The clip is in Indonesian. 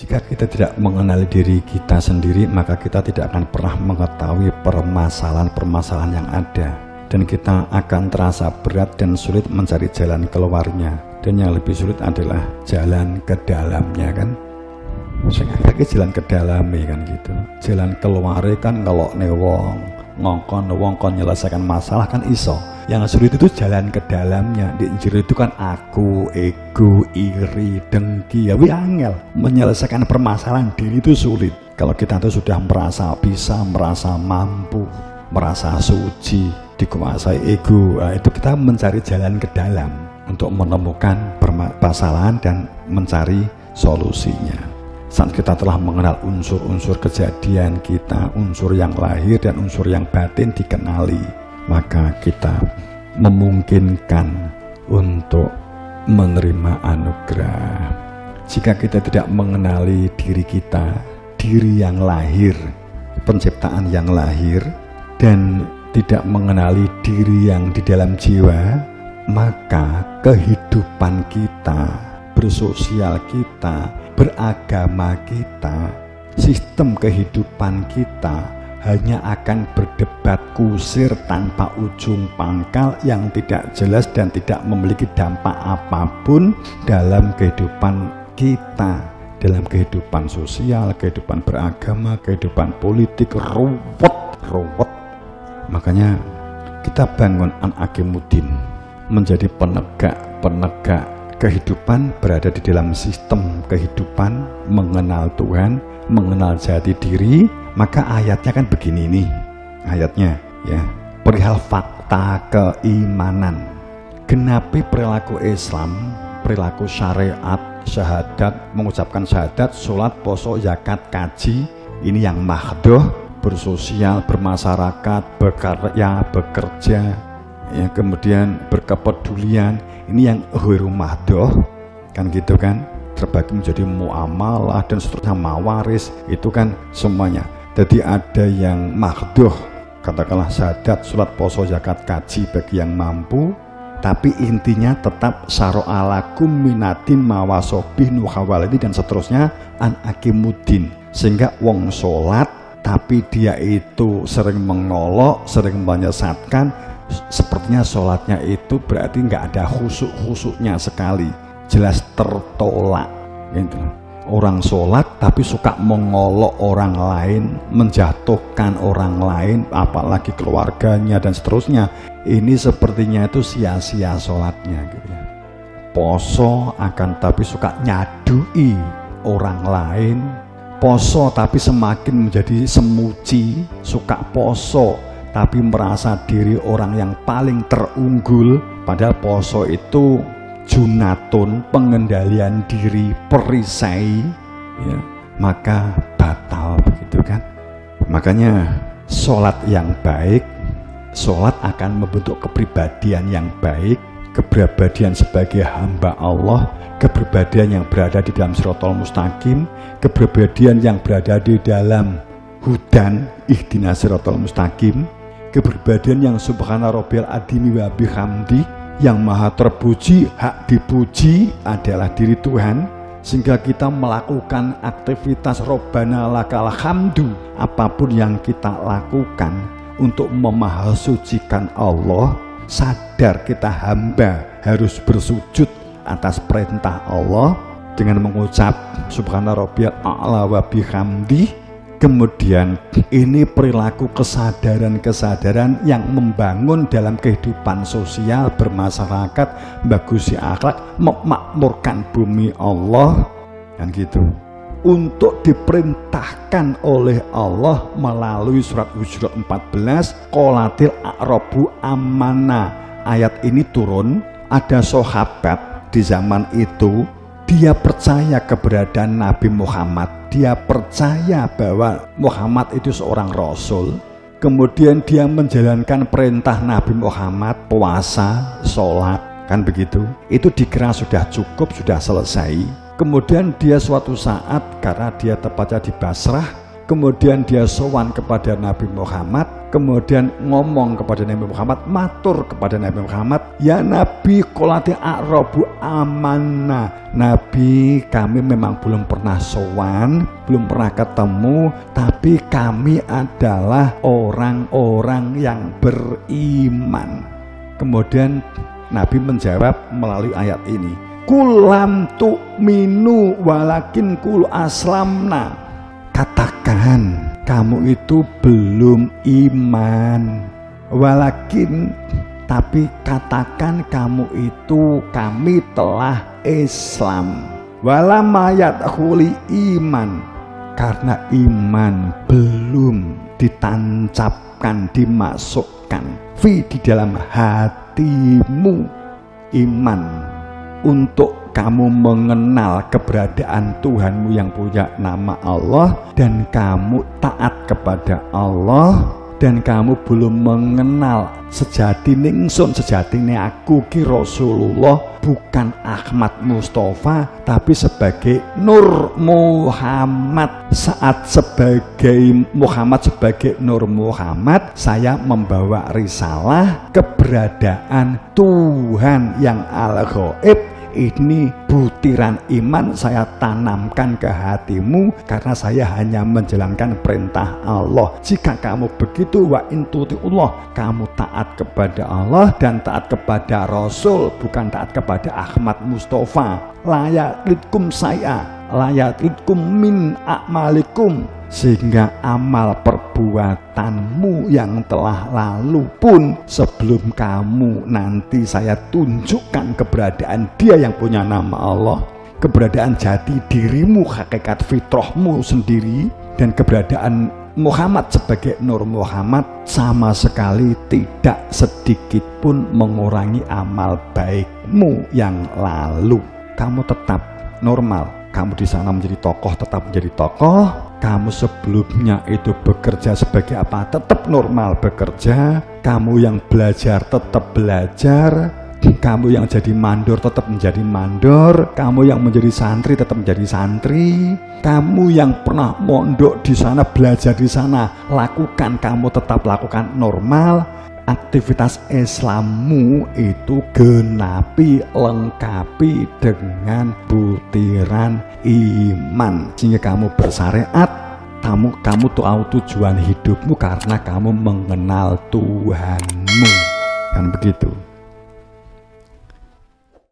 Jika kita tidak mengenali diri kita sendiri, maka kita tidak akan pernah mengetahui permasalahan-permasalahan yang ada. Dan kita akan terasa berat dan sulit mencari jalan keluarnya. Dan yang lebih sulit adalah jalan ke dalamnya, kan? Sekali jalan ke dalamnya, kan gitu. Jalan keluarnya kan kalau wong ngongkon nyelesaikan masalah kan iso. Yang sulit itu jalan ke dalamnya. Di jero itu kan aku, ego, iri, dengki, ya angel. Menyelesaikan permasalahan diri itu sulit. Kalau kita tuh sudah merasa bisa, merasa mampu, merasa suci, dikuasai ego, itu kita mencari jalan ke dalam untuk menemukan permasalahan dan mencari solusinya. Saat kita telah mengenal unsur-unsur kejadian kita, unsur yang lahir dan unsur yang batin dikenali, maka kita memungkinkan untuk menerima anugerah. Jika kita tidak mengenali diri kita, diri yang lahir, penciptaan yang lahir, dan tidak mengenali diri yang di dalam jiwa, maka kehidupan kita, bersosial kita, beragama kita, sistem kehidupan kita hanya akan berdebat kusir tanpa ujung pangkal yang tidak jelas dan tidak memiliki dampak apapun dalam kehidupan kita, dalam kehidupan sosial, kehidupan beragama, kehidupan politik. Ruwet. Makanya kita bangun An-Aqimuddin menjadi penegak kehidupan, berada di dalam sistem kehidupan, mengenal Tuhan, mengenal jati diri. Maka ayatnya kan begini nih, ayatnya ya, perihal fakta keimanan, genapi perilaku Islam, perilaku syariat, syahadat, mengucapkan syahadat, sholat, poso, zakat, kaji, ini yang mahdoh, bersosial, bermasyarakat, berkarya, bekerja, ya, kemudian berkepedulian, ini yang ghairu mahdoh, kan gitu kan, terbagi menjadi muamalah dan seterusnya, mawaris, itu kan semuanya. Jadi ada yang mahdoh, katakanlah syahadat, sholat, poso, zakat, kaji bagi yang mampu, tapi intinya tetap syara'alakum minatin mawasobih nuhawalidi dan seterusnya An-Aqimuddin. Sehingga wong sholat tapi dia itu sering mengolok, sering menyesatkan, sepertinya sholatnya itu berarti nggak ada khusyuk-khusyuknya sekali, jelas tertolak gitu. Orang sholat tapi suka mengolok orang lain, menjatuhkan orang lain, apalagi keluarganya dan seterusnya, ini sepertinya itu sia-sia sholatnya gitu ya. Poso akan tapi suka nyadui orang lain, poso tapi semakin menjadi semuci, suka poso tapi merasa diri orang yang paling terunggul, padahal poso itu junatun, pengendalian diri, perisai, ya, maka batal begitu kan. Makanya sholat yang baik, sholat akan membentuk kepribadian yang baik, kepribadian sebagai hamba Allah, kepribadian yang berada di dalam Shirathal Mustaqim, kepribadian yang berada di dalam hudan ihdinas Shirathal Mustaqim, kepribadian yang subhana rabbiyal adzimi wa bihamdi, yang maha terpuji, hak dipuji adalah diri Tuhan, sehingga kita melakukan aktivitas Robbana lakal hamdu, apapun yang kita lakukan untuk memahasucikan Allah, sadar kita hamba harus bersujud atas perintah Allah dengan mengucap subhana rabbiyal a'la wa bihamdi. Kemudian ini perilaku kesadaran-kesadaran yang membangun dalam kehidupan sosial, bermasyarakat, bagusi akhlak, memakmurkan bumi Allah, kan gitu. Untuk diperintahkan oleh Allah melalui surat Hujurat 14, qolatil a'rabu amanah. Ayat ini turun, ada sahabat di zaman itu, dia percaya keberadaan Nabi Muhammad, dia percaya bahwa Muhammad itu seorang Rasul. Kemudian dia menjalankan perintah Nabi Muhammad, puasa, sholat, kan begitu. Itu dikira sudah cukup, sudah selesai. Kemudian dia suatu saat, karena dia tepatnya di Basrah, kemudian dia sowan kepada Nabi Muhammad, kemudian ngomong kepada Nabi Muhammad, matur kepada Nabi Muhammad, ya Nabi qolati a'rabu amanna. Nabi, kami memang belum pernah sowan, belum pernah ketemu, tapi kami adalah orang-orang yang beriman. Kemudian Nabi menjawab melalui ayat ini, kulam tu'minu walakin kul aslamna. Katakan kamu itu belum iman, walakin tapi katakan kamu itu kami telah Islam. Walama yadkhuli iman, karena iman belum ditancapkan, dimasukkan fi di dalam hatimu. Iman untuk kamu mengenal keberadaan Tuhanmu yang punya nama Allah, dan kamu taat kepada Allah, dan kamu belum mengenal sejati ningsun, sejati ini aku ki Rasulullah, bukan Ahmad Mustafa, tapi sebagai Nur Muhammad. Saat sebagai Muhammad, sebagai Nur Muhammad, saya membawa risalah keberadaan Tuhan yang al-ghaib. Ini butiran iman saya tanamkan ke hatimu, karena saya hanya menjalankan perintah Allah. Jika kamu begitu, wa intutiullah, kamu taat kepada Allah dan taat kepada Rasul, bukan taat kepada Ahmad Mustafa. Layak lidkum saya, layak lidkum min a'malikum, sehingga amal perbuatanmu yang telah lalu pun sebelum kamu nanti saya tunjukkan keberadaan Dia yang punya nama Allah, keberadaan jati dirimu, hakikat fitrahmu sendiri, dan keberadaan Muhammad sebagai Nur Muhammad sama sekali tidak sedikit pun mengurangi amal baikmu yang lalu. Kamu tetap normal, kamu di sana menjadi tokoh, tetap menjadi tokoh. Kamu sebelumnya itu bekerja sebagai apa? Tetap normal bekerja. Kamu yang belajar tetap belajar. Kamu yang jadi mandor tetap menjadi mandor. Kamu yang menjadi santri tetap menjadi santri. Kamu yang pernah mondok di sana, belajar di sana, lakukan, kamu tetap lakukan normal. Aktivitas Islammu itu genapi, lengkapi dengan butiran iman, sehingga kamu bersyariat, kamu tahu tujuan hidupmu karena kamu mengenal Tuhanmu, kan begitu.